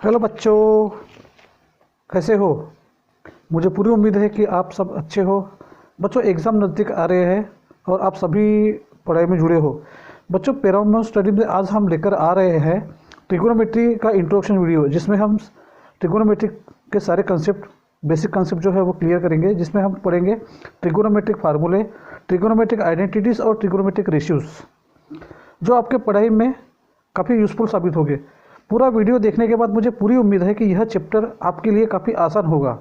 Hello बच्चों, कैसे हो। मुझे पूरी उम्मीद है कि आप सब अच्छे हो। बच्चों, एग्ज़ाम नज़दीक आ रहे हैं और आप सभी पढ़ाई में जुड़े हो। बच्चों, पैरामोर स्टडी में आज हम लेकर आ रहे हैं ट्रिगोनोमेट्री का इंट्रोडक्शन वीडियो, जिसमें हम ट्रिगोनोमेट्री के सारे कंसेप्ट, बेसिक कंसेप्ट जो है वो क्लियर करेंगे। जिसमें हम पढ़ेंगे ट्रिगोनोमेट्रिक फार्मूले, ट्रिगोनोमेट्रिक आइडेंटिटीज़ और ट्रिगोनोमेट्रिक रेशियोज़, जो आपके पढ़ाई में काफ़ी यूज़फुल साबित होंगे। पूरा वीडियो देखने के बाद मुझे पूरी उम्मीद है कि यह चैप्टर आपके लिए काफ़ी आसान होगा।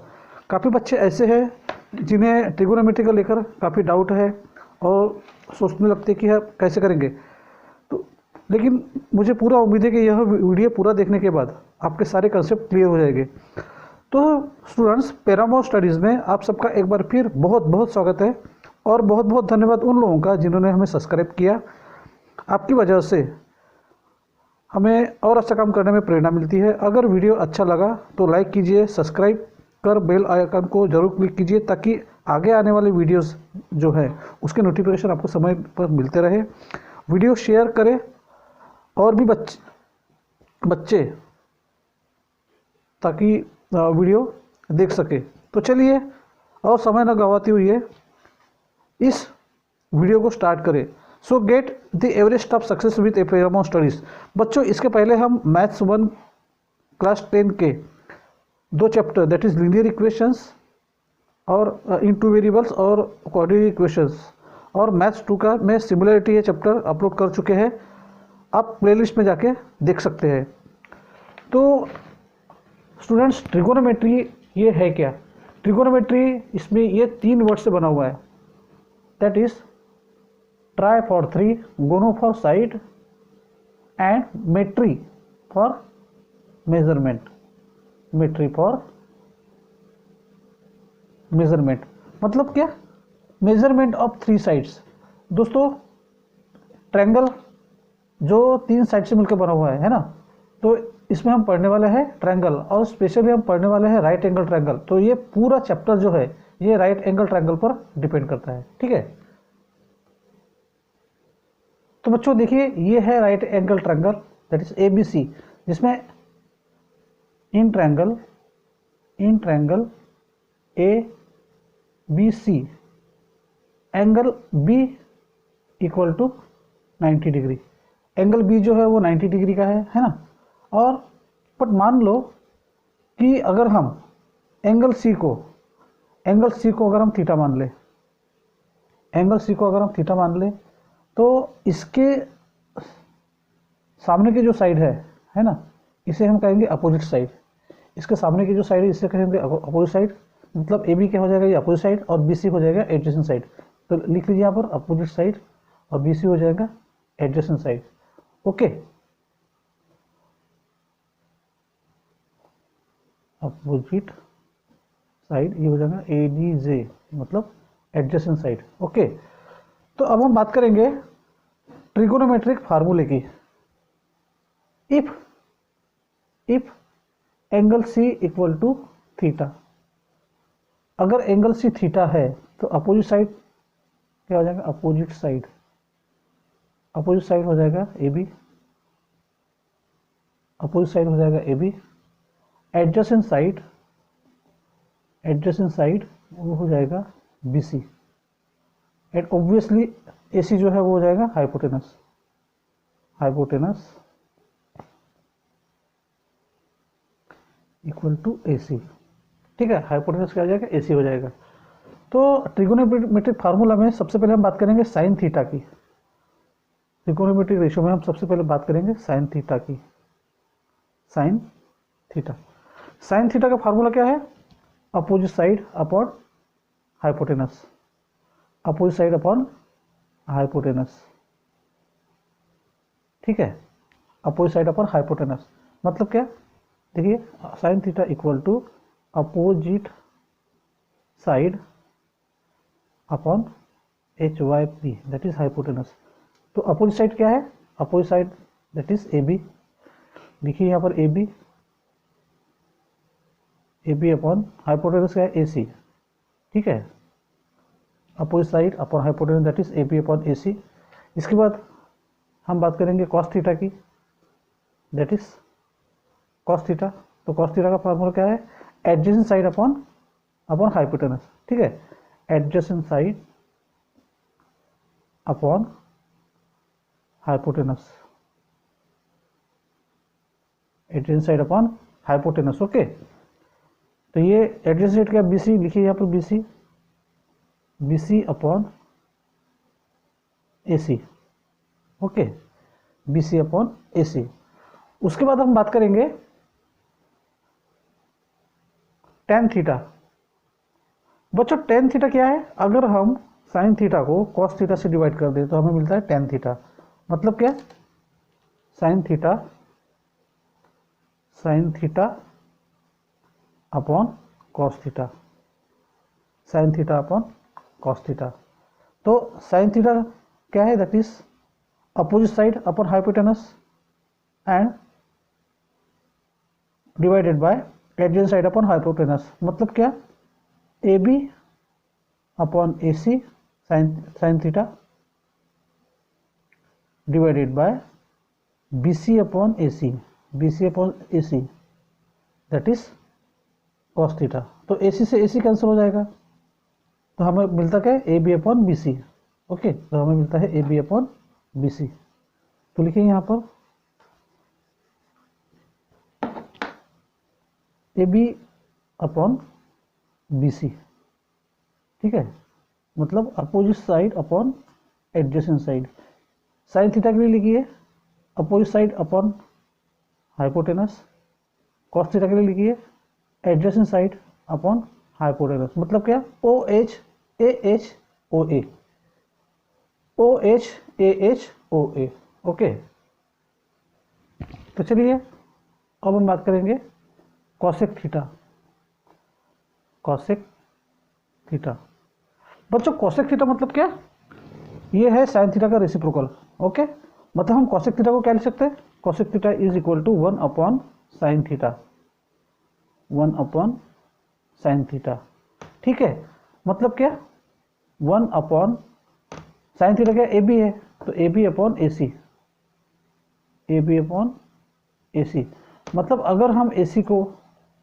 काफ़ी बच्चे ऐसे हैं जिन्हें ट्रिगोनोमेट्री को लेकर काफ़ी डाउट है और सोचने लगते हैं कि यह कैसे करेंगे। तो लेकिन मुझे पूरा उम्मीद है कि यह वीडियो पूरा देखने के बाद आपके सारे कंसेप्ट क्लियर हो जाएंगे। तो स्टूडेंट्स, पैरामोर स्टडीज़ में आप सबका एक बार फिर बहुत बहुत स्वागत है और बहुत बहुत धन्यवाद उन लोगों का जिन्होंने हमें सब्सक्राइब किया। आपकी वजह से हमें और अच्छा काम करने में प्रेरणा मिलती है। अगर वीडियो अच्छा लगा तो लाइक कीजिए, सब्सक्राइब कर बेल आइकन को जरूर क्लिक कीजिए, ताकि आगे आने वाले वीडियोस जो है उसके नोटिफिकेशन आपको समय पर मिलते रहे। वीडियो शेयर करें और भी बच्चे ताकि वीडियो देख सके। तो चलिए और समय न गवाते हुए इस वीडियो को स्टार्ट करें। सो get the Everest of success with paramour studies. बच्चों, इसके पहले हम मैथ्स 1 क्लास 10 के 2 chapter, that is linear equations और इन टू वेरिएबल्स और क्वाड्रेटिक इक्वेशंस, और मैथ्स 2 का मैं सिमिलरिटी ये चैप्टर अपलोड कर चुके हैं। आप प्लेलिस्ट में जाके देख सकते हैं। तो स्टूडेंट्स, ट्रिगोनोमेट्री ये है क्या? ट्रिगोनोमेट्री, इसमें ये 3 वर्ड से बना हुआ है, that is try for 3, gono for side and metry for measurement. Metry for measurement मतलब क्या? Measurement of 3 sides. दोस्तों, ट्रायंगल जो 3 साइड से मिलकर बना हुआ है ना, तो इसमें हम पढ़ने वाले हैं ट्रायंगल, और स्पेशली हम पढ़ने वाले हैं राइट एंगल ट्रायंगल। तो ये पूरा चैप्टर जो है ये राइट एंगल ट्रायंगल पर डिपेंड करता है, ठीक है। तो बच्चों देखिए, ये है right angle triangle, that is ABC, जिसमें in triangle ABC angle B equal to 90 degree. Angle B जो है वो 90 डिग्री का है ना। और बट मान लो कि अगर हम एंगल C को अगर हम थीटा मान ले, तो इसके सामने की जो साइड है ना, इसे हम कहेंगे अपोजिट साइड। इसके सामने की जो साइड है इसे कहेंगे अपोजिट साइड, मतलब AB क्या हो जाएगा, ये अपोजिट साइड, और BC हो जाएगा एडजेसेंट साइड। तो लिख लीजिए यहाँ पर अपोजिट साइड, और BC हो जाएगा adjacent side. Okay, opposite side ये हो जाएगा ADJ, मतलब एडजेसेंट साइड। ओके, तो अब हम बात करेंगे ट्रिगोनोमेट्रिक फार्मूले की। If angle C equal to theta, अगर एंगल C थीटा है तो अपोजिट साइड क्या हो जाएगा? अपोजिट साइड हो जाएगा AB, एडजेसेंट साइड वो हो जाएगा BC, एंड ऑब्वियसली AC जो है वो हो जाएगा हाइपोटेनस इक्वल टू AC, ठीक है। हाइपोटेनस क्या हो जाएगा? AC हो जाएगा। तो ट्रिगोनोमेट्रिक फार्मूला में सबसे पहले हम बात करेंगे साइन थीटा की। ट्रिगोनोमेट्रिक रेशियो में हम सबसे पहले बात करेंगे साइन थीटा की। साइन थीटा का फार्मूला क्या है? अपोजिट साइड अपॉन हाइपोटेनस, ठीक है। अपोजिट साइड अपॉन हाइपोटेनस मतलब क्या? देखिए, sine theta equal to opposite side upon HYP, that is hypotenuse. तो अपोजिट साइड क्या है? Opposite side that is AB। देखिए यहाँ पर AB अपॉन हाइपोटेनस क्या है? AC, ठीक है। Opposite side upon hypotenuse that is AB upon AC। इसके बाद हम बात करेंगे कॉस थीटा की, दैट इज कॉस थीटा तो कॉस थीटा का फार्मूला क्या है, एडजेसेंट साइड अपॉन हाइपोटेनस, ठीक है, adjacent side upon hypotenuse, adjacent side upon hypotenuse, okay. तो ये एडजेसेंट साइड क्या, BC लिखिए यहाँ पर, BC upon AC, okay, BC upon AC। उसके बाद हम बात करेंगे टेन थीटा। बच्चों टेन थीटा क्या है, अगर हम साइन थीटा को कॉस थीटा से डिवाइड कर दें तो हमें मिलता है टेन थीटा। मतलब क्या, sine theta upon cos theta, sign theta upon cos theta. तो साइन थीटा क्या है, that is opposite side upon hypotenuse and divided by adjacent side upon hypotenuse. मतलब क्या, AB upon AC sine theta divided bye BC upon AC that is cos theta. तो AC से AC cancel हो जाएगा, तो हमें मिलता क्या है, AB अपॉन BC, ओके। तो हमें मिलता है AB अपॉन BC। तो लिखिए यहाँ पर AB अपॉन BC, ठीक है, मतलब opposite side upon adjacent side. Sine theta के लिए लिखिए opposite side upon hypotenuse, cos theta के लिए लिखिए एडजेसेंट साइड अपॉन हाइपोटेनस। मतलब क्या, OH AH OA, OH AH OA, okay. तो चलिए अब हम बात करेंगे कॉसेक थीटा। बच्चों कॉसेक थीटा मतलब क्या, ये है साइन थीटा का रेसिप्रोकल, ओके। मतलब हम कॉसेक थीटा को क्या लिख सकते हैं, cosec theta is equal to 1 upon sine theta, 1 upon sine theta, ठीक है। मतलब क्या, 1 अपॉन साइन थीटा क्या, AB है, तो AB अपॉन AC, मतलब अगर हम AC को,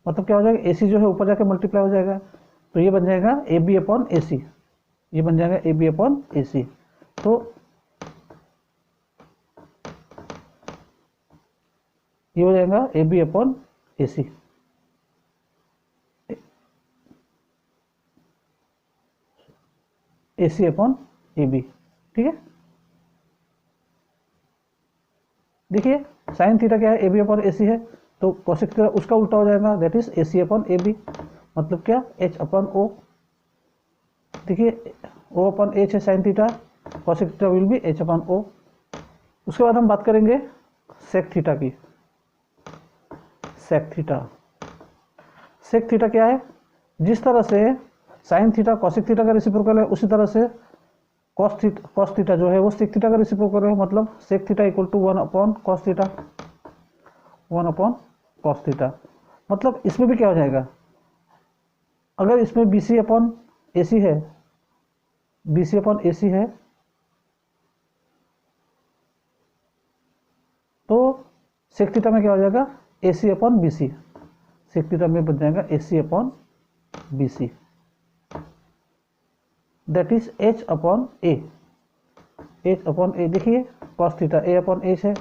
मतलब क्या हो जाएगा, AC जो है ऊपर जाके मल्टीप्लाई हो जाएगा, तो ये बन जाएगा AB अपॉन AC, ये बन जाएगा AB अपॉन AC। तो ये हो जाएगा AB upon AC, AC upon AB, ठीक है। देखिए साइन थीटा क्या है, AB अपॉन AC है, तो कोसेक थीटा उसका उल्टा हो जाएगा, that is AC upon AB। मतलब क्या, H अपॉन O, देखिए O अपॉन H है sine theta, cosec theta will be H upon O। उसके बाद हम बात करेंगे सेक थीटा की। सेक थीटा क्या है, जिस तरह से साइन थीटा कोसेक थीटा का रेसिप्रोकल है, उसी तरह से कॉस थीटा जो है वो सेक थीटा का रेसिप्रोकल है। मतलब sec theta equal to 1 upon cos theta, 1 upon cos theta. मतलब इसमें भी क्या हो जाएगा, अगर इसमें BC अपॉन AC है, BC अपॉन AC है, तो सेक थीटा में क्या हो जाएगा, AC upon BC, sec theta में बन जाएगा AC upon BC, that is H upon A, H upon A। देखिए cos theta A upon H है,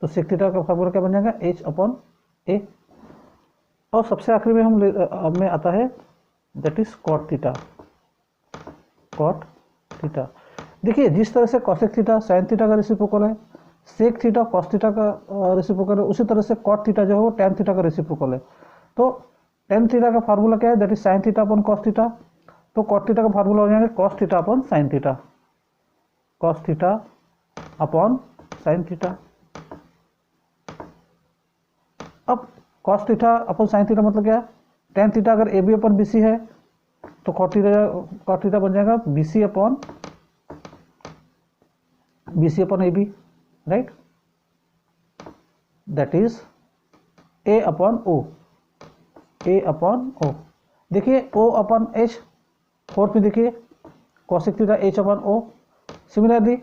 तो सेक थीटा का फॉर्मूला क्या बन जाएगा, H अपॉन A। और सबसे आखिरी में में आता है दैट इज कॉट थीटा। देखिए जिस तरह से कॉसेक थीटा साइन थीटा का रेसिप्रोकल है, सेक थीटा कॉस थीटा का रेसिप्रोकल है, उसी तरह से कॉट थीटा जो है वो टैन थीटा का रेसिप्रोकल है। तो टैन थीटा का फार्मूला क्या है, that is sine theta upon cos theta. तो कॉट थीटा का फार्मूला हो जाएगा cos theta upon sine theta, cos theta upon sine theta. अब cos theta upon sine theta मतलब क्या, टैन थीटा अगर AB अपॉन BC है, तो कॉट थीटा बन जाएगा BC upon AB, right, that is A upon O, देखिए O upon H, fourth में देखिए cosec theta H upon O। Similarly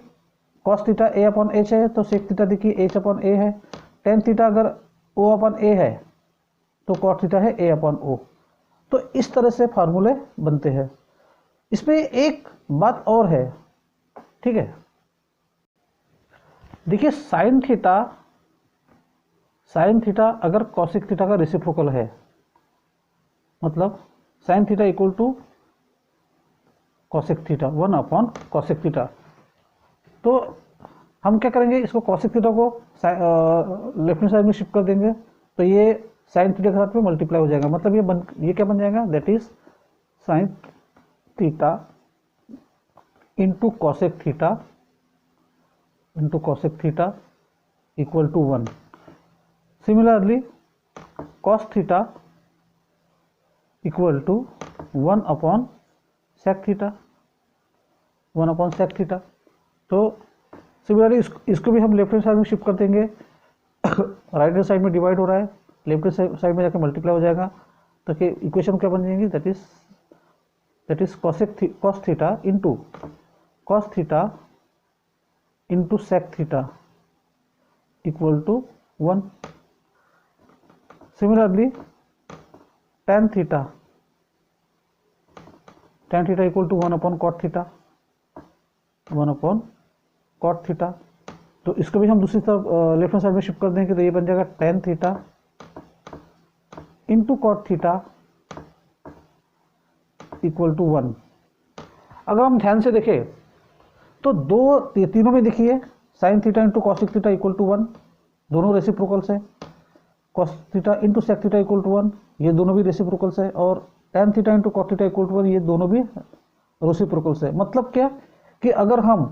cos theta A upon H है, तो सेक थीटा देखिए H अपॉन A है। Tan theta अगर O upon A है, तो कॉट थीटा है ए अपॉन ओ। तो इस तरह से फार्मूले बनते हैं। इसमें एक बात और है, ठीक है। देखिए साइन थीटा अगर कॉसिक थीटा का रेसिप्रोकल है, मतलब sine theta equal to cosec theta 1 upon cosec theta, तो हम क्या करेंगे, इसको कॉसिक थीटा को लेफ्ट हैंड साइड में शिफ्ट कर देंगे, तो ये साइन थीटा के साथ में मल्टीप्लाई हो जाएगा। मतलब ये क्या बन जाएगा, that is sine theta into cosec theta equal to 1। Similarly cos theta equal to 1 upon sec theta, 1 upon sec theta. तो सिमिलरली इसको भी हम लेफ्ट हैंड साइड में शिफ्ट कर देंगे। राइट हैंड साइड में डिवाइड हो रहा है, लेफ्ट हैंड साइड में जाकर मल्टीप्लाई हो जाएगा, तो कि इक्वेशन क्या बन जाएगी, that is cos theta into sec theta equal to 1। Similarly tan theta equal to 1 upon cot theta, तो इसको भी हम दूसरी तरफ लेफ्ट हैंड साइड में शिफ्ट कर देंगे, तो ये बन जाएगा tan theta into cot theta equal to 1। अगर हम ध्यान से देखें तो तीनों में देखिए sine theta into cosec theta equal to 1, दोनों रेसिप्रोकल्स है। Cos theta into sec theta equal to 1, ये दोनों भी रेसिप्रोकल्स है। और tan theta into cot theta equal to 1, ये दोनों भी रेसिप्रोकल्स है। मतलब क्या कि अगर हम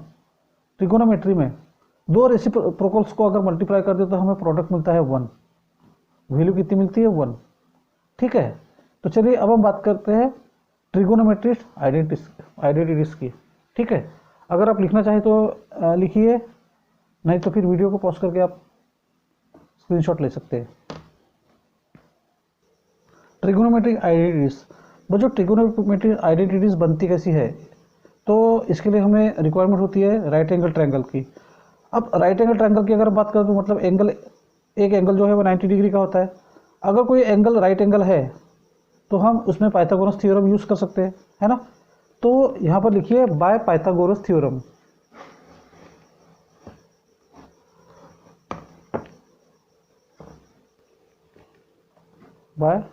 ट्रिगोनोमेट्री में दो रेसिप्रोकल्स को अगर मल्टीप्लाई कर दे तो हमें प्रोडक्ट मिलता है 1। वैल्यू कितनी मिलती है, 1। ठीक है, तो चलिए अब हम बात करते हैं ट्रिगोनोमेट्री आइडेंटिटीज की। ठीक है, अगर आप लिखना चाहें तो लिखिए, नहीं तो फिर वीडियो को पॉज करके आप स्क्रीनशॉट ले सकते हैं। ट्रिगोनोमेट्रिक आइडेंटिटीज, वो जो ट्रिगोनोमेट्रिक आइडेंटिटीज बनती कैसी है, तो इसके लिए हमें रिक्वायरमेंट होती है राइट एंगल ट्रायंगल की। अब राइट एंगल ट्रायंगल की अगर बात करें तो मतलब एक एंगल जो है वो 90 डिग्री का होता है। अगर कोई एंगल राइट एंगल है तो हम उसमें पाइथागोरस थ्योरम यूज़ कर सकते हैं, है ना। तो यहाँ पर लिखिए by Pythagoras theorem. By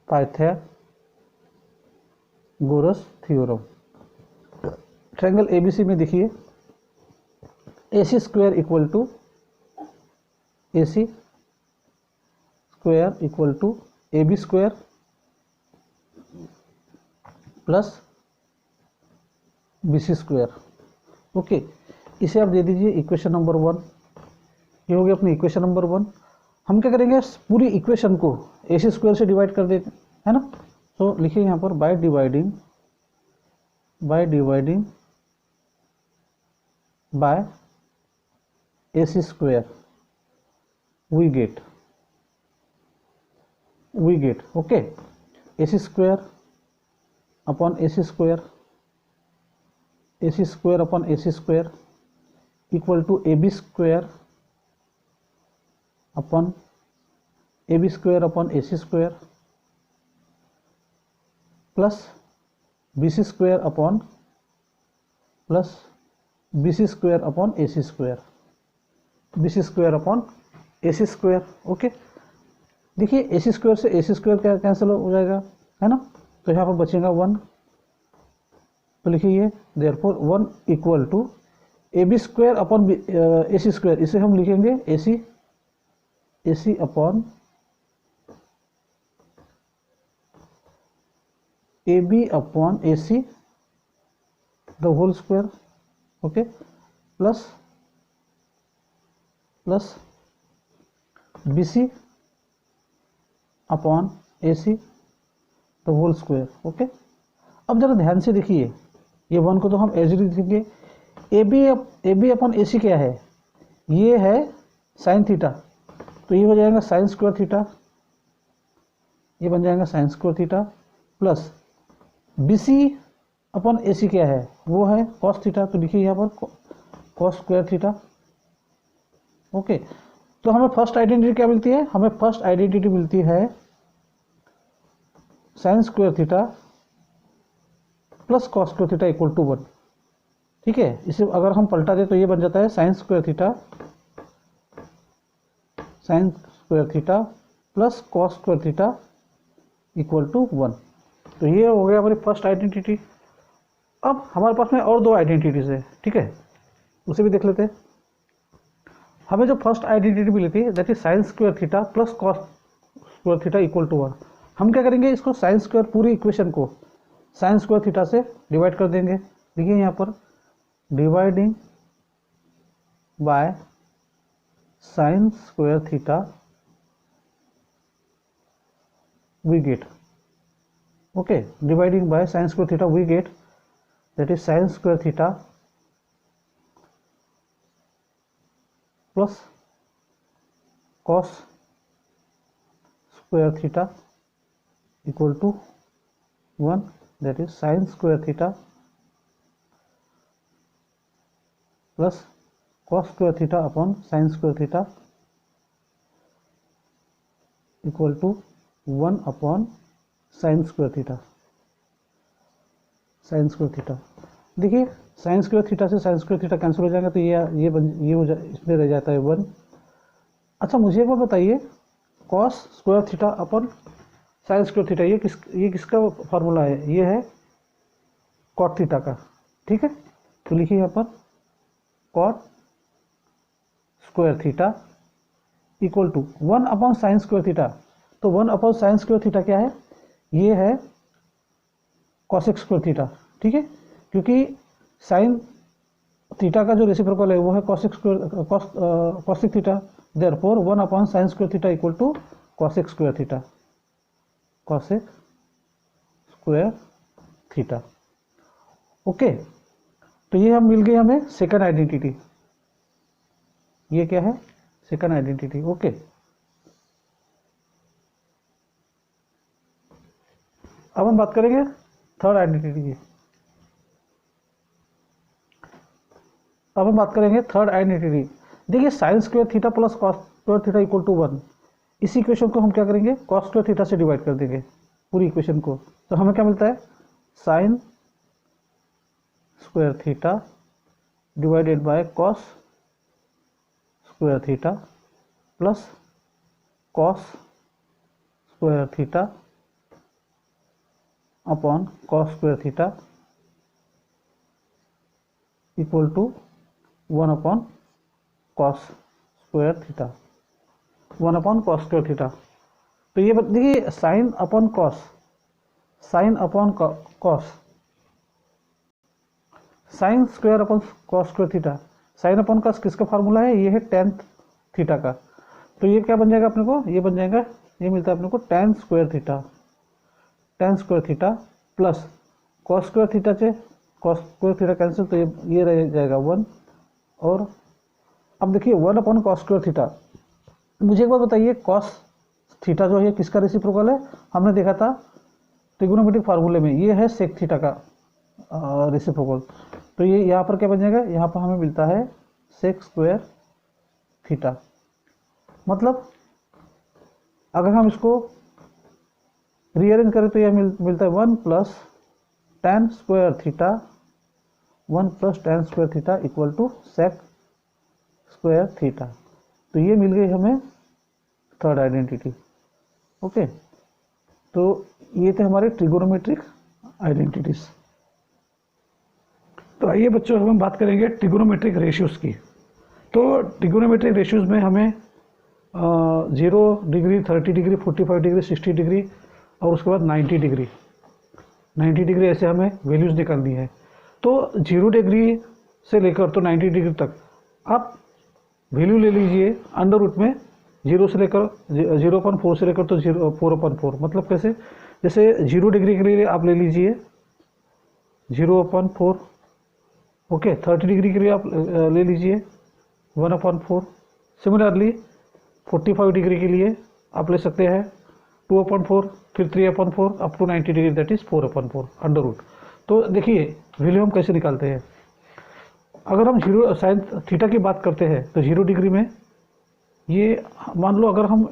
Pythagoras theorem. Triangle ABC में देखिए AC square equal to AB square plus BC square. Okay, इसे आप दे दीजिए इक्वेशन नंबर 1। ये हो गया अपनी इक्वेशन नंबर 1। हम क्या करेंगे, पूरी इक्वेशन को AC स्क्वायर से डिवाइड कर देते हैं ना। तो लिखिए यहाँ पर by dividing by AC square we get okay, AC square upon AC square upon AC square equal to AB square upon AB square upon AC square plus BC square upon AC square, BC square upon AC square. Okay, देखिए AC square से AC square क्या cancel हो जाएगा, है ना। तो यहाँ पर बचेगा 1। तो लिखिए therefore 1 equal to AB square upon AC square, इसे हम लिखेंगे AC upon AB upon AC the whole square. Okay, plus BC upon AC the whole square. Okay, अब जरा ध्यान से देखिए, ये 1 को तो हम एज लिखेंगे। AB अपॉन AC क्या है, ये है साइन थीटा, तो ये हो जाएगा साइन स्क्वायर थीटा, ये बन जाएगा sign square theta plus BC upon AC क्या है, वो है कॉस थीटा, तो लिखिए यहाँ पर कॉस स्क्वायर थीटा। ओके, तो हमें फर्स्ट आइडेंटिटी क्या मिलती है? हमें फर्स्ट आइडेंटिटी मिलती है sine square theta plus cos square theta equal to 1। ठीक है, इसे अगर हम पलटा दें तो ये बन जाता है sine square theta plus cos square theta equal to 1। तो ये हो गया हमारी फर्स्ट आइडेंटिटी। अब हमारे पास में और दो आइडेंटिटीज है, ठीक है, उसे भी देख लेते हैं। हमें जो फर्स्ट आइडेंटिटी मिली थी that is sine square theta plus cos square theta equal to 1। हम क्या करेंगे, इसको साइन स्क्वायर पूरी इक्वेशन को साइन स्क्वायर थीटा से डिवाइड कर देंगे। देखिए यहाँ पर dividing by sine square theta we get, okay, dividing by sine square theta we get that is sine square theta plus cos square theta equal to 1, that is sine square theta plus cos square theta upon sine square theta equal to 1 upon sine square theta. Sine square theta, देखिए sine square theta से sine square theta cancel हो जाएगा, तो ये हो जाए, इसमें रह जाता है 1। अच्छा मुझे वो बताइए, cos square theta upon sine square theta ये किसका फार्मूला है? ये है कॉट थीटा का। ठीक है, तो लिखिए यहाँ पर cot square theta equal to 1 upon sine square theta. तो 1 अपॉन साइन स्क्वायर थीटा क्या है? ये है कॉसेक स्क्वायर थीटा। ठीक है, क्योंकि साइन थीटा का जो रेसिप्रोकल है वो है cosec square cosec theta, therefore 1 upon sine square theta equal to cosec square theta, cosec square theta. Okay, तो ये हम मिल गई हमें सेकंड आइडेंटिटी। ये क्या है? Second identity. ओके, अब हम बात करेंगे थर्ड आइडेंटिटी की। अब हम बात करेंगे थर्ड आइडेंटिटी। देखिए sine square theta plus cos square theta equal to 1, इस इक्वेशन को हम क्या करेंगे, कॉस स्क्वायर थीटा से डिवाइड कर देंगे पूरी इक्वेशन को। तो हमें क्या मिलता है? Sine square theta divided by cos square theta plus cos square theta upon cos square theta equal to 1 upon cos square theta, 1 upon cos square theta. तो ये देखिए sine upon cos, sine upon cos, sine square upon cos square theta, sine upon cos किसका formula है? ये है tan theta का। तो ये क्या बन जाएगा अपने को? ये बन जाएगा, ये मिलता है अपने को ten square theta, ten square theta plus cos square theta से कॉस स्क्वायर थीटा कैंसिल, तो ये रह जाएगा 1। और अब देखिए 1 अपॉन कॉस स्क्वायर थीटा। मुझे एक बात बताइए, कॉस थीटा जो है किसका रेसिप्रोकल है? हमने देखा था ट्रिगोनोमेट्रिक फार्मूले में, ये है सेक थीटा का रेसिप्रोकल। तो ये यहाँ पर क्या बन जाएगा? यहाँ पर हमें मिलता है सेक स्क्वायर थीटा। मतलब अगर हम इसको रीअरेंज करें तो यह मिलता है 1 plus tan square theta, 1 plus tan square theta equal to sec square theta. तो ये मिल गई हमें थर्ड आइडेंटिटी। ओके, तो ये थे हमारे ट्रिगोनोमेट्रिक आइडेंटिटीज। तो आइए बच्चों, हम बात करेंगे ट्रिगोनोमेट्रिक रेशियोज की। तो ट्रिगोनोमेट्रिक रेशियोज में हमें 0 डिग्री, 30 डिग्री, 45 डिग्री, 60 डिग्री और उसके बाद 90 डिग्री, 90 डिग्री ऐसे हमें वैल्यूज़ निकालनी है। तो 0 डिग्री से लेकर तो 90 डिग्री तक आप वैल्यू ले लीजिए अंडर रूट में, 0 से लेकर 0/4 से लेकर तो 4/4। मतलब कैसे? जैसे 0 डिग्री के लिए आप ले लीजिए 0/4, ओके। 30 डिग्री के लिए आप ले लीजिए 1/4। सिमिलरली 45 डिग्री के लिए आप ले सकते हैं 2/4, फिर 3/4 up to 90 degree that is 4/4 under root. तो देखिए वैल्यू हम कैसे निकालते हैं। अगर हम 0 साइन थीटा की बात करते हैं तो 0 डिग्री में ये मान लो अगर हम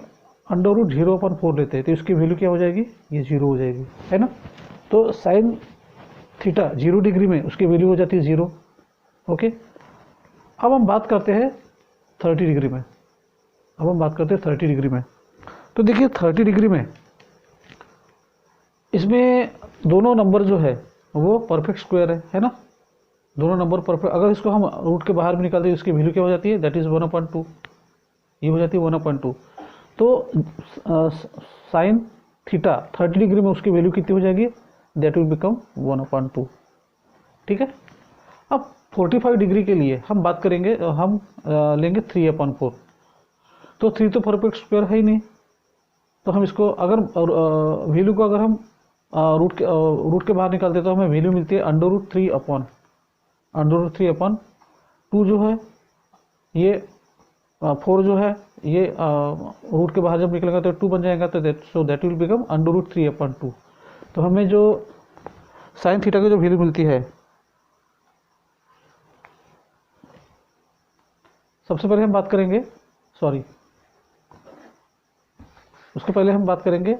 अंडर रूट 0/4 लेते हैं तो इसकी वैल्यू क्या हो जाएगी, ये 0 हो जाएगी, है ना। तो साइन थीटा 0 डिग्री में उसकी वैल्यू हो जाती है 0। ओके, अब हम बात करते हैं 30 डिग्री में। अब हम बात करते हैं 30 डिग्री में। तो देखिए 30 डिग्री में इसमें दोनों नंबर जो है वो परफेक्ट स्क्वायर है ना। दोनों नंबर परफेक्ट, अगर इसको हम रूट के बाहर भी निकालते हैं इसकी वैल्यू क्या हो जाती है, दैट इज 1/2, ये हो जाती है 1/2। तो साइन थीटा 30 डिग्री में उसकी वैल्यू कितनी हो जाएगी, दैट विल बिकम 1/2। ठीक है। अब 45 डिग्री के लिए हम बात करेंगे, हम लेंगे 3/4। तो 3 तो परफेक्ट स्क्वायर है ही नहीं, तो हम इसको अगर वैल्यू को अगर हम रूट के बाहर निकालते तो हमें वैल्यू मिलती है √3/2 जो है ये 4 जो है ये रूट के बाहर जब निकलेगा तो 2 बन जाएगा, तो दैट विल बिकम √3/2। तो हमें जो साइन थीटा की जो वैल्यू मिलती है, सबसे पहले हम बात करेंगे, सॉरी उसके पहले हम बात करेंगे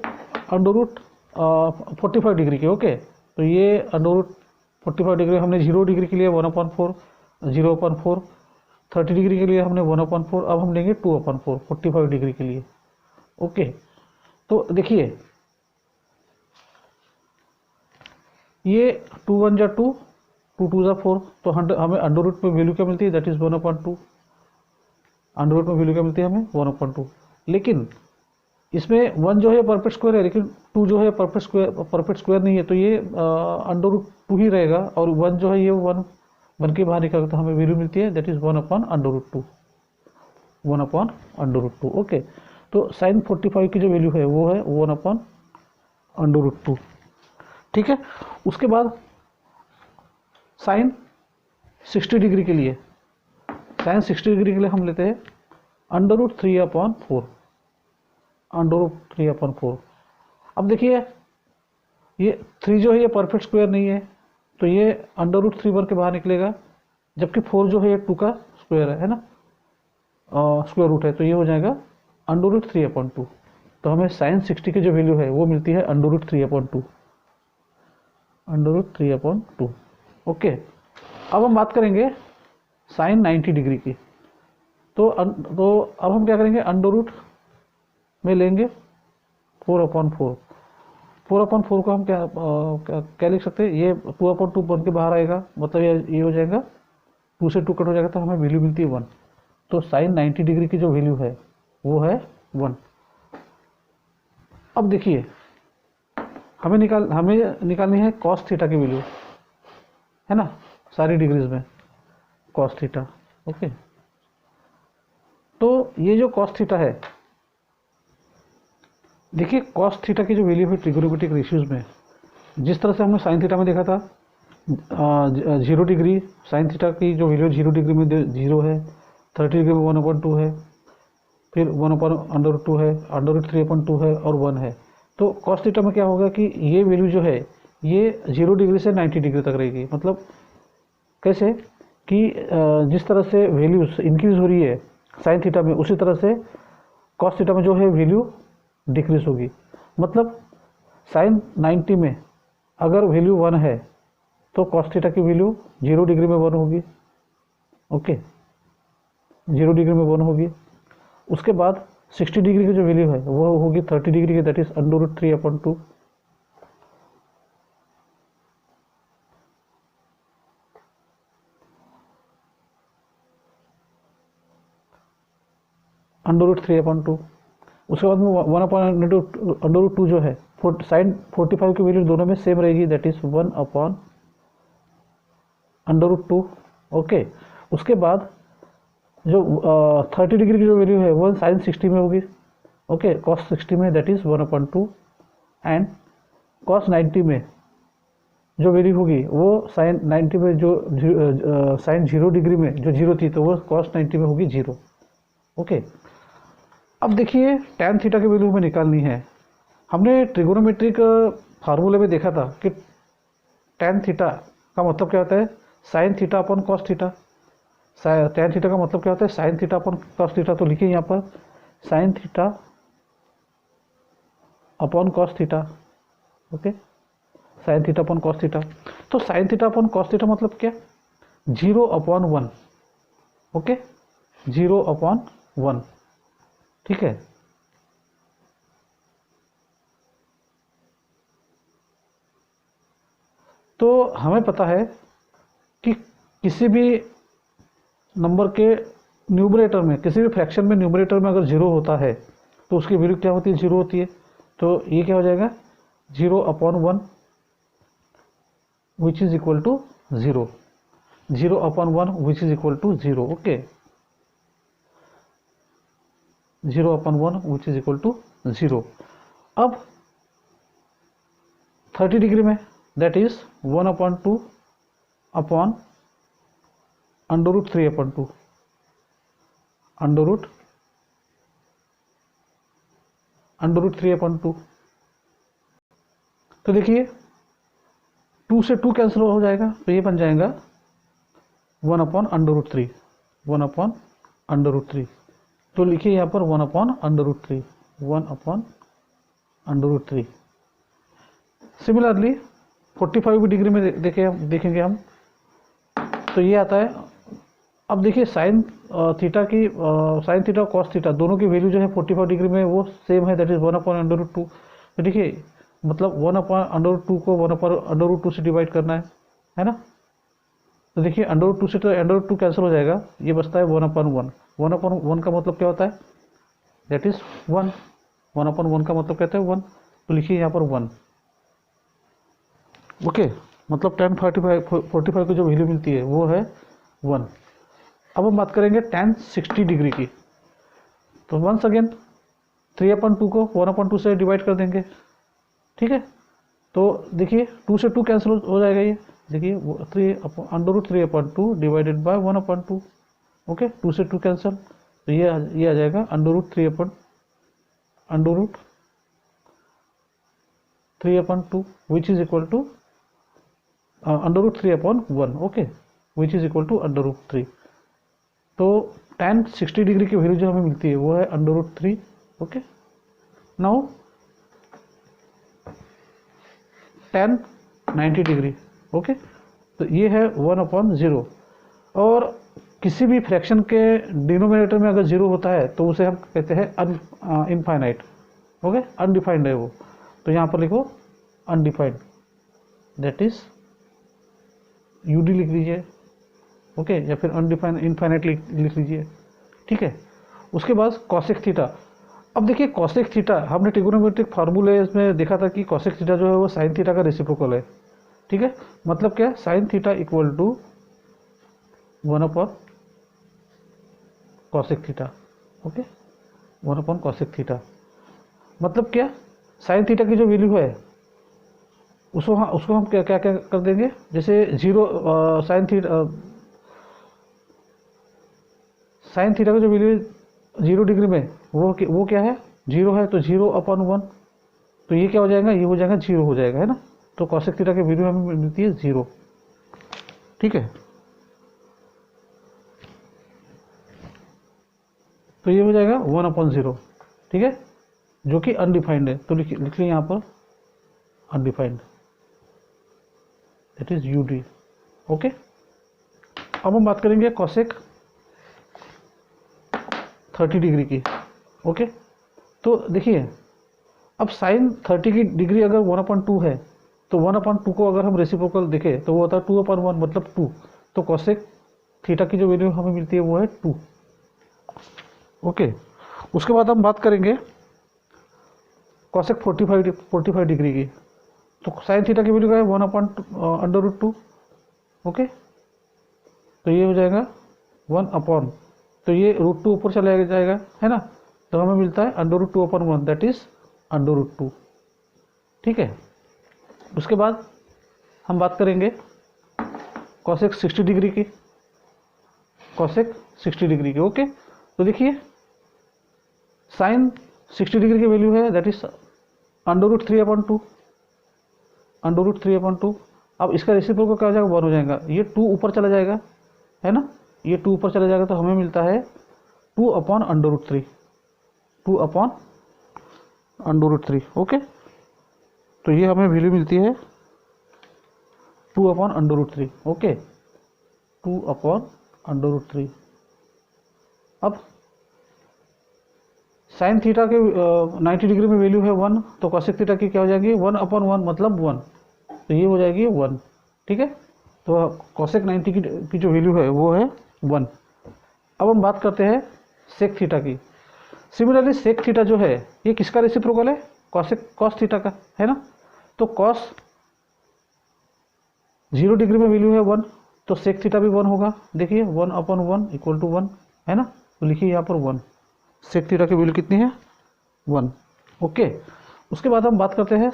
√45 डिग्री की। ओके, तो ये √45 डिग्री हमने 0 डिग्री के लिए 1/4, 0/4, 30 डिग्री के लिए हमने 1/4, अब हम लेंगे 2/4 45 डिग्री के लिए। ओके, तो देखिए ये 2 1 जा 2, 2 2 जा 4, तो हमें अंडर रूट में वैल्यू क्या मिलती है, दैट इज 1/2। अंडर रूट में वैल्यू क्या मिलती है हमें, 1/2। लेकिन इसमें 1 जो है परफेक्ट स्क्वायर है, लेकिन 2 जो है परफेक्ट स्क्वायर नहीं है, तो ये √2 ही रहेगा, और 1 जो है ये 1 के बाहर निकलता, तो हमें वैल्यू मिलती है दैट इज 1/√2, 1/√2। ओके, तो साइन 45 की जो वैल्यू है वो है 1/√2। ठीक है। उसके बाद साइन 60 डिग्री के लिए, साइन 60 डिग्री के लिए हम लेते हैं √3/4, √3/4। अब देखिए ये 3 जो है ये परफेक्ट स्क्वायर नहीं है, तो ये √3 बन के बाहर निकलेगा, जबकि 4 जो है ये 2 का स्क्वायर है ना, स्क्वायर रूट है, तो ये हो जाएगा √3/2। तो हमें साइन 60 की जो वैल्यू है वो मिलती है √3/2, √3/2। ओके, अब हम बात करेंगे साइन 90 डिग्री की। तो अब हम क्या करेंगे, अंडर रूट में लेंगे 4/4। 4/4 को हम क्या लिख सकते हैं, ये 2/2 बन के बाहर आएगा, मतलब ये हो जाएगा 2 से 2 कट हो जाएगा, तो हमें वैल्यू मिलती है 1। तो साइन 90 डिग्री की जो वैल्यू है वो है 1। अब देखिए हमें निकालनी है कॉस थीटा की वैल्यू, है ना, सारी डिग्रीज में कॉस थीटा। ओके, तो ये जो कॉस थीटा है, देखिए कॉस थीटा की जो वैल्यू है ट्रिगोनोमेट्रिक रेशियोज में, जिस तरह से हमने साइन थीटा में देखा था 0 डिग्री, साइन थीटा की जो वैल्यू 0 डिग्री में 0 है, 30 डिग्री में 1/2 है, फिर 1/√2 है, √3/2 है और 1 है। तो कॉस थीटा में क्या होगा कि ये वैल्यू जो है ये 0 डिग्री से 90 डिग्री तक रहेगी। मतलब कैसे कि जिस तरह से वैल्यूज इंक्रीज हो रही है साइन थीटा में, उसी तरह से कॉस थीटा में जो है वैल्यू डिक्रीज होगी। मतलब साइन 90 में अगर वैल्यू 1 है तो कॉस थीटा की वैल्यू 0 डिग्री में 1 होगी। ओके, 0 डिग्री में 1 होगी। उसके बाद 60 डिग्री की जो वैल्यू है वो होगी 30 डिग्री की, दैट इज √3/2। √3/2। उसके बाद में 1/√2 जो है साइन 45 की वैल्यू दोनों में सेम रहेगी, दैट इज 1/√2। ओके, उसके बाद जो 30 डिग्री की जो वैल्यू है वो साइन 60 में होगी। ओके, कॉस 60 में दैट इज 1/2, एंड कॉस 90 में जो वैल्यू होगी वो साइन 90 में जो साइन 0 डिग्री में जो 0 थी, तो वो कॉस 90 में होगी 0। ओके, अब देखिए टैन थीटा की वैल्यू हमें निकालनी है। हमने ट्रिगोनोमेट्रिक फार्मूले में देखा था कि टैन थीटा का मतलब क्या होता है, sine theta upon cos theta. tan theta का मतलब क्या होता है, sin थीटा अपन cos थीटा, तो लिखिए यहाँ पर sin theta upon cos theta. Okay, sin theta upon cos theta. तो sin theta upon cos theta मतलब क्या, 0/1। ओके, 0/1, ठीक है। तो हमें पता है कि किसी भी नंबर के न्यूमरेटर में, किसी भी फ्रैक्शन में न्यूमरेटर में अगर 0 होता है तो उसकी वैल्यू क्या होती है, 0 होती है। तो ये क्या हो जाएगा, 0/1 which is equal to 0, 0/1 which is equal to 0। Okay, 0/1 which is equal to 0। अब 30 डिग्री में दैट इज 1/2 अपॉन √3/2, √3/2। तो देखिए 2 से 2 कैंसिल हो जाएगा, तो ये बन जाएगा 1/√3, 1/√3। तो लिखिए यहाँ पर 1/√3, 1/√3। सिमिलरली 45 डिग्री में देखेंगे हम, तो ये आता है। अब देखिए साइन थीटा की साइन थीटा और कॉस थीटा दोनों की वैल्यू जो है 45 डिग्री में वो सेम है, दैट इज 1/√2। तो देखिए मतलब 1/√2 को 1/√2 से डिवाइड करना है ना। तो देखिए √2 से तो √2 कैंसिल हो जाएगा, ये बचता है 1/1। 1/1 का मतलब क्या होता है, दैट इज 1। 1/1 का मतलब कहते हैं 1, तो लिखिए यहाँ पर 1। ओके, मतलब tan 45 की जो वैल्यू मिलती है वो है 1। अब हम बात करेंगे tan 60 डिग्री की। तो वंस अगेन 3/2 को 1/2 से डिवाइड कर देंगे, ठीक है। तो देखिए 2 से 2 कैंसिल हो जाएगा, ये देखिए √3/2 डिवाइडेड बाय 1/2। ओके, 2 से 2 कैंसिल, तो ये आ जाएगा √3/2 which is equal to √3/1। Okay, which is equal to √3। तो tan 60 डिग्री की वैल्यू जो हमें मिलती है वो है √3। Okay, now tan 90 degree. Okay, तो ये है 1/0। और किसी भी फ्रैक्शन के डिनोमिनेटर में अगर 0 होता है तो उसे हम कहते हैं इनफाइनाइट। ओके, अनडिफाइंड है वो, तो यहाँ पर लिखो अनडिफाइंड, दैट इज यूडी लिख लीजिए। ओके, या फिर अनडिफाइंड इनफाइनाइट लिख लीजिए, ठीक है। उसके बाद कॉसेक थीटा। अब देखिए कॉसेक थीटा हमने ट्रिगोनोमेट्रिक फार्मूले में देखा था कि कॉसेक थीटा जो है वो साइन थीटा का रेसिप्रोकल है, ठीक है। मतलब क्या, साइन थीटा इक्वल टू 1/कॉसेक थीटा। ओके, 1/कॉसेक थीटा मतलब क्या, साइन थीटा की जो वैल्यू है उसको हम क्या क्या क्या कर देंगे, जैसे 0 साइन थीटा का जो वैल्यू 0 डिग्री में वो क्या है, 0 है, तो 0/1। तो ये क्या हो जाएगा, ये हो जाएगा 0 हो जाएगा, है ना। तो कॉसेक थीटा की वैल्यू हमें मिलती है 0, ठीक है। तो ये हो जाएगा 1/0, ठीक है, जो कि अनडिफाइंड है। तो लिख लीजिए यहाँ पर undefined, that is UD. Okay, अब हम बात करेंगे कॉसेक 30 डिग्री की। ओके, तो देखिए अब साइन 30 की डिग्री अगर 1/2 है तो 1/2 को अगर हम रेसिप्रोकल देखें तो वो होता है 2/1 मतलब 2। तो कॉसेक थीटा की जो वैल्यू हमें मिलती है वो है 2। ओके, उसके बाद हम बात करेंगे कॉसेक 45 डिग्री की। तो साइन थीटा की वैल्यू क्या है, 1/√2। ओके, तो ये हो जाएगा 1/, तो ये √2 ऊपर चला जाएगा, है ना। तो हमें मिलता है √2/1, दैट इज √2, ठीक है। उसके बाद हम बात करेंगे कॉसेक 60 डिग्री की, कॉसेक 60 डिग्री की। ओके, तो देखिए साइन 60 डिग्री की वैल्यू है दैट इज √3/2, √3/2। अब इसका रेसिप्रोकल क्या हो जाएगा, 1 हो जाएगा, ये 2 ऊपर चला जाएगा, है ना। ये 2 ऊपर चला जाएगा तो हमें मिलता है 2/√3, 2/√3। ओके, तो ये हमें वैल्यू मिलती है 2/√3। ओके, 2/√3। अब साइन थीटा के 90 डिग्री में वैल्यू है 1, तो कॉसेक थीटा की क्या हो जाएगी 1/1 मतलब 1, तो ये हो जाएगी 1। ठीक है, तो कॉसेक 90 की जो वैल्यू है वो है 1। अब हम बात करते हैं सेक थीटा की। सिमिलरली सेक थीटा जो है ये किसका रेसिप्रोकल है, कॉस थीटा का, है ना। तो कॉस 0 डिग्री में वैल्यू है 1, तो सेक थीटा भी 1 होगा। देखिए 1/1 इक्वल टू 1, है ना। तो लिखिए यहाँ पर 1, सेक थीटा की वैल्यू कितनी है 1। ओके, उसके बाद हम बात करते हैं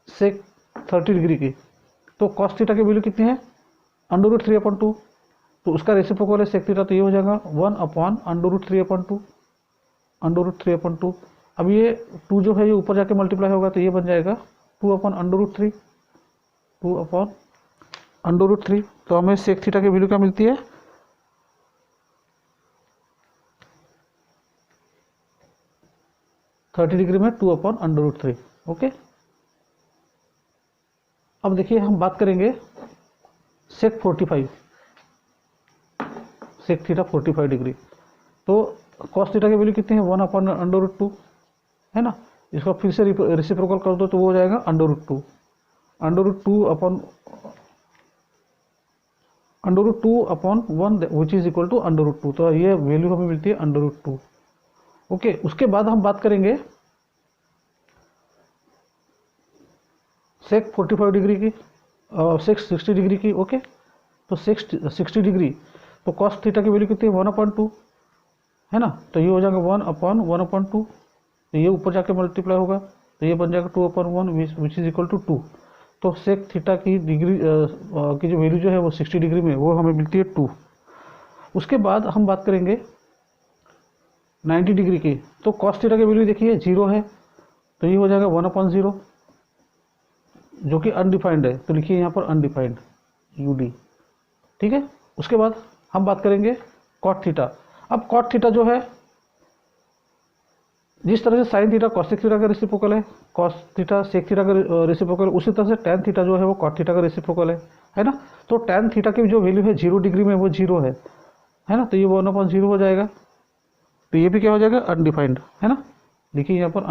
सेक 30 डिग्री की। तो कॉस थीटा की वैल्यू कितनी है √3/2, तो उसका रेसिप्रोकल है सेक थीटा, तो ये हो जाएगा 1/√3/2, √3/2। अब ये 2 जो है ये ऊपर जाके मल्टीप्लाई होगा तो ये बन जाएगा 2/√3, 2/√3। तो हमें सेक थीटा की वैल्यू क्या मिलती है 30 डिग्री में 2/√3। ओके, अब देखिए हम बात करेंगे सेक 45, सेक थीटा 45 डिग्री। तो कॉस थीटा की वैल्यू कितनी है 1/√2, है ना। इसको फिर से रेसिप्रोकल कर दो तो वो हो जाएगा √2, √2/1 विच इज इक्वल टू √2। तो ये वैल्यू हमें मिलती है √2। ओके, उसके बाद हम बात करेंगे सेक 45 डिग्री की, सेक 60 डिग्री की। ओके, तो सेक 60 डिग्री, तो कॉस थीटा की वैल्यू कितनी है 1/2, है ना। तो ये हो जाएगा 1/1/2, तो ये ऊपर जाके मल्टीप्लाई होगा तो ये बन जाएगा 2/1 विच इज इक्वल टू 2। तो सेक थीटा की डिग्री की जो वैल्यू जो है वो 60 डिग्री में वो हमें मिलती है 2। उसके बाद हम बात करेंगे 90 डिग्री की। तो कॉस थीटा की वैल्यू देखिए 0 है, तो ये हो जाएगा 1/0 जो कि अनडिफाइंड है, तो लिखिए यहाँ पर अनडिफाइंड UD। ठीक है, उसके बाद हम बात करेंगे कॉट थीटा। अब कॉट थीटा जो है जिस तरह से साइन थीटा कॉसेक थीटा का रेसिप्रोकल है, कॉस थीटा सेक थीटा का रेसिप्रोकल, उसी तरह से टैन थीटा जो है वो कॉट थीटा का रेसिप्रोकल है ना। तो टैन थीटा की जो वैल्यू है 0 डिग्री में वो 0 है ना। तो ये 1/0 हो जाएगा, तो ये भी क्या हो जाएगा अनडिफाइंड, है ना। देखिए यहाँ पर